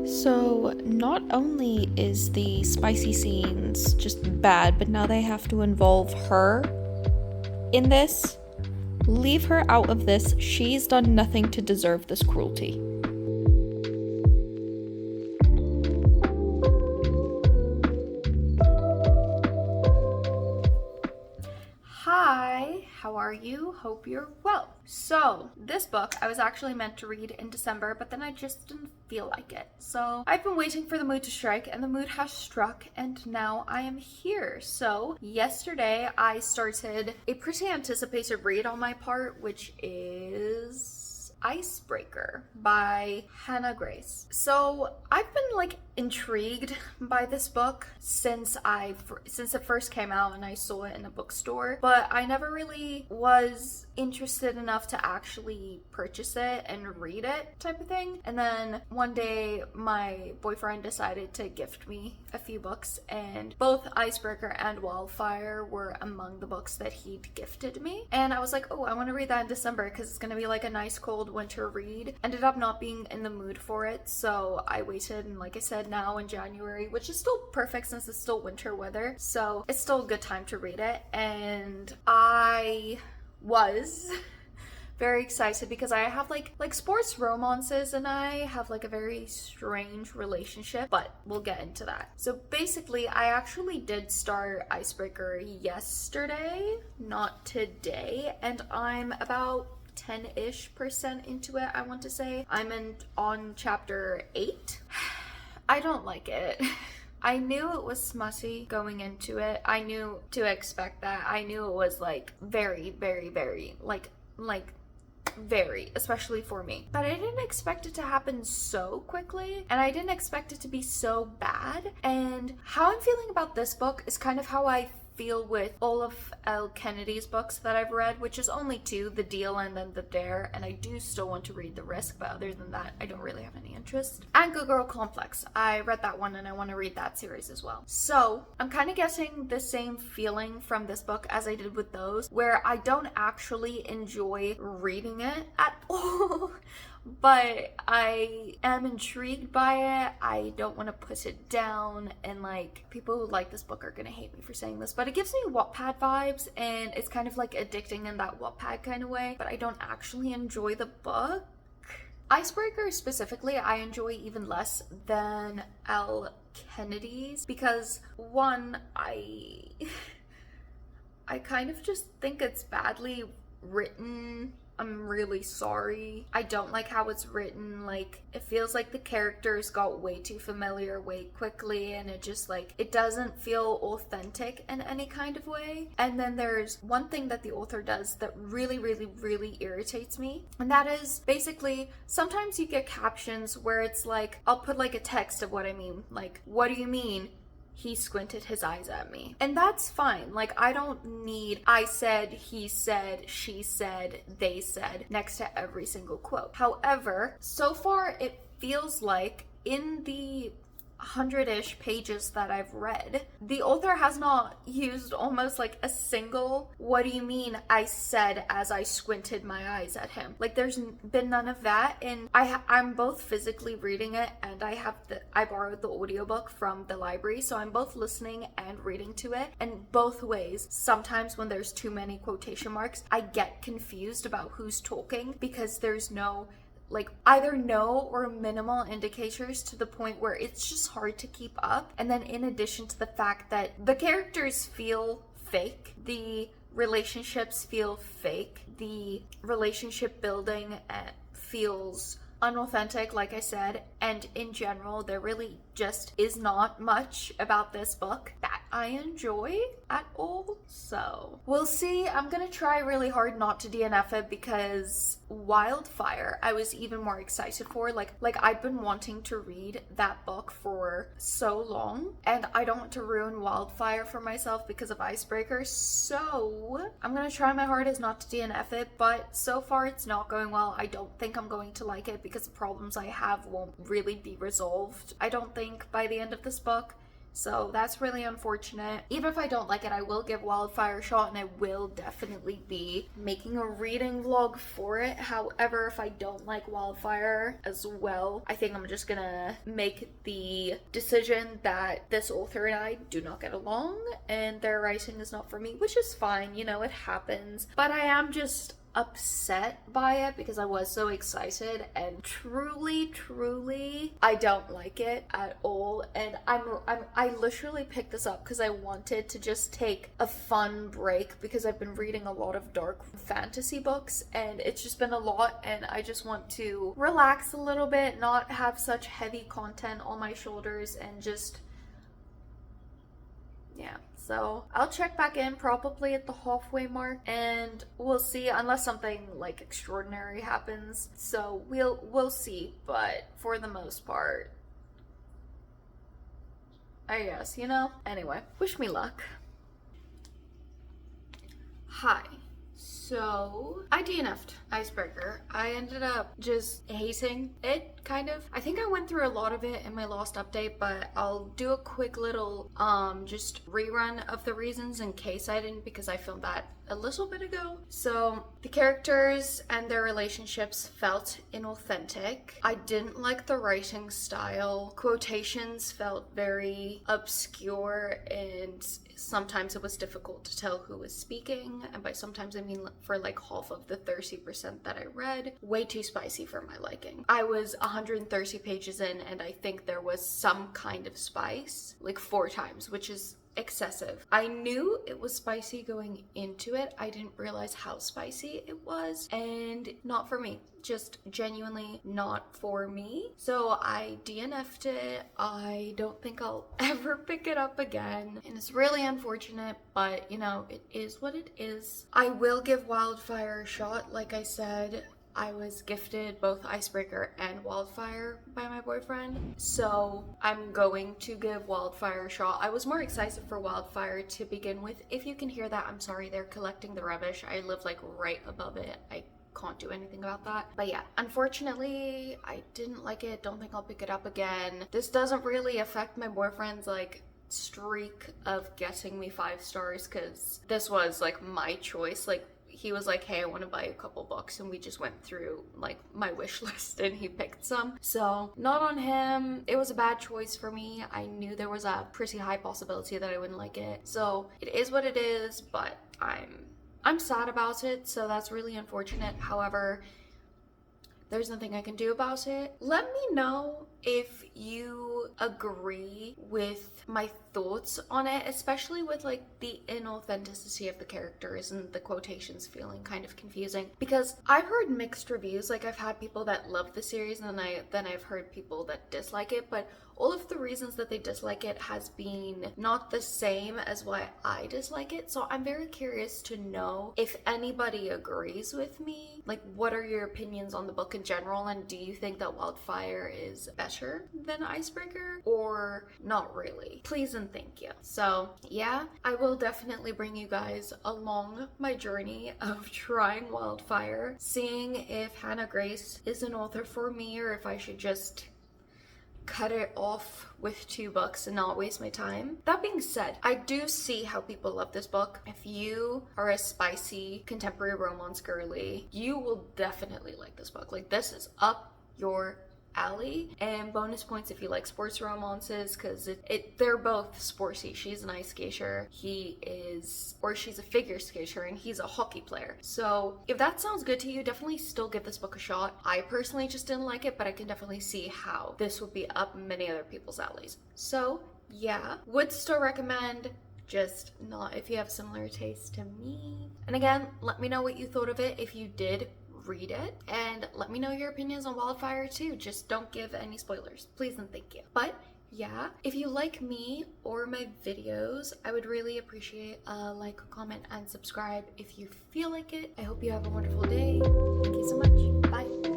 So, not only is the spicy scenes just bad, but now they have to involve her in this. Leave her out of this. She's done nothing to deserve this cruelty. Hi, how are you? Hope you're well. So, this book I was actually meant to read in December, but then I just didn't feel like it. So, I've been waiting for the mood to strike, and the mood has struck, and now I am here. So, yesterday I started a pretty anticipated read on my part, which is Icebreaker by Hannah Grace. So I've been intrigued by this book since it first came out and I saw it in a bookstore, but I never really was interested enough to actually purchase it and read it type of thing. And then one day my boyfriend decided to gift me a few books, and both Icebreaker and Wildfire were among the books that he'd gifted me. And I was like, oh, I want to read that in December because it's going to be like a nice cold winter read. Ended up not being in the mood for it, so I waited, and like I said, now in January, which is still perfect since it's still winter weather, so it's still a good time to read it. And I was very excited because I have like sports romances, and I have like a very strange relationship, but we'll get into that. So basically, I actually did start Icebreaker yesterday, not today, and I'm about 10-ish% into it, I want to say. I'm on chapter 8. I don't like it. I knew it was smutty going into it. I knew to expect that. I knew it was very, very, very, very, especially for me. But I didn't expect it to happen so quickly, and I didn't expect it to be so bad. And how I'm feeling about this book is kind of how I feel with all of Elle Kennedy's books that I've read, which is only 2, The Deal and then The Dare, and I do still want to read The Risk, but other than that, I don't really have any interest. And Good Girl Complex. I read that one and I want to read that series as well. So, I'm kind of getting the same feeling from this book as I did with those, where I don't actually enjoy reading it at all. But I am intrigued by it. I don't want to put it down, and people who like this book are gonna hate me for saying this, but it gives me Wattpad vibes, and it's kind of addicting in that Wattpad kind of way, but I don't actually enjoy the book. Icebreaker specifically, I enjoy even less than Elle Kennedy's, because one, I kind of just think it's badly written. I'm really sorry. I don't like how it's written. It feels like the characters got way too familiar way quickly, and it just it doesn't feel authentic in any kind of way. And then there's one thing that the author does that really, really, really irritates me, and that is basically sometimes you get captions where it's I'll put a text of what I mean. What do you mean? He squinted his eyes at me. And that's fine. I don't need I said, he said, she said, they said next to every single quote. However, so far it feels like in the 100-ish pages that I've read, the author has not used almost a single "what do you mean I said" as I squinted my eyes at him. There's been none of that, and I'm both physically reading it, and I borrowed the audiobook from the library, so I'm both listening and reading to it, and both ways. Sometimes when there's too many quotation marks, I get confused about who's talking because there's no either no or minimal indicators, to the point where it's just hard to keep up. And then in addition to the fact that the characters feel fake, the relationships feel fake, the relationship building feels unauthentic, like I said, and in general there really just is not much about this book that I enjoy at all. So we'll see. I'm gonna try really hard not to DNF it, because Wildfire I was even more excited for. I've been wanting to read that book for so long, and I don't want to ruin Wildfire for myself because of Icebreaker, so I'm gonna try my hardest not to DNF it. But so far it's not going well. I don't think I'm going to like it because the problems I have won't really be resolved, I don't think, by the end of this book. So that's really unfortunate. Even if I don't like it, I will give Wildfire a shot, and I will definitely be making a reading vlog for it. However, if I don't like Wildfire as well, I think I'm just gonna make the decision that this author and I do not get along and their writing is not for me, which is fine, you know, it happens. But I am just upset by it because I was so excited, and truly I don't like it at all. And I literally picked this up because I wanted to just take a fun break, because I've been reading a lot of dark fantasy books and it's just been a lot, and I just want to relax a little bit, not have such heavy content on my shoulders, and just, yeah. So I'll check back in probably at the halfway mark, and we'll see, unless something like extraordinary happens. So we'll see, but for the most part, I guess, you know? Anyway, wish me luck. Hi. So, I DNF'd Icebreaker. I ended up just hating it, kind of. I think I went through a lot of it in my last update, but I'll do a quick little, just rerun of the reasons in case I didn't, because I filmed that a little bit ago. So, the characters and their relationships felt inauthentic. I didn't like the writing style. Quotations felt very obscure, and sometimes it was difficult to tell who was speaking, and by sometimes I mean for like half of the 30% that I read. Way too spicy for my liking. I was 130 pages in, and I think there was some kind of spice like 4 times, which is excessive. I knew it was spicy going into it. I didn't realize how spicy it was, and not for me. Just genuinely not for me. So I DNF'd it. I don't think I'll ever pick it up again, and it's really unfortunate, but you know, it is what it is. I will give Wildfire a shot. Like I said, I was gifted both Icebreaker and Wildfire by my boyfriend, so I'm going to give Wildfire a shot. I was more excited for Wildfire to begin with. If you can hear that, I'm sorry, they're collecting the rubbish. I live like right above it. I can't do anything about that. But yeah, unfortunately, I didn't like it. Don't think I'll pick it up again. This doesn't really affect my boyfriend's like streak of getting me 5 stars, because this was like my choice. Like, he was like, hey, I want to buy a couple books, and we just went through like my wish list and he picked some. So not on him. It was a bad choice for me. I knew there was a pretty high possibility that I wouldn't like it. So it is what it is, but I'm sad about it, so that's really unfortunate. However, there's nothing I can do about it. Let me know if you agree with my thoughts on it, especially with like the inauthenticity of the characters and the quotations feeling kind of confusing, because I've heard mixed reviews. Like, I've had people that love the series, and then I've heard people that dislike it, but all of the reasons that they dislike it has been not the same as why I dislike it. So I'm very curious to know if anybody agrees with me. Like, what are your opinions on the book in general, and do you think that Wildfire is better than Icebreaker, or not really? Please and thank you. So yeah, I will definitely bring you guys along my journey of trying Wildfire, seeing if Hannah Grace is an author for me, or if I should just cut it off with 2 books and not waste my time. That being said, I do see how people love this book. If you are a spicy contemporary romance girly, you will definitely like this book. Like, this is up your alley. And bonus points if you like sports romances, because they're both sporty. She's an ice skater, she's a figure skater, and he's a hockey player. So if that sounds good to you, definitely still give this book a shot. I personally just didn't like it, but I can definitely see how this would be up many other people's alleys. So yeah, would still recommend, just not if you have similar taste to me. And again, let me know what you thought of it if you did read it, and let me know your opinions on Wildfire too. Just don't give any spoilers, please and thank you. But yeah, if you like me or my videos, I would really appreciate a like, comment, and subscribe if you feel like it. I hope you have a wonderful day. Thank you so much. Bye.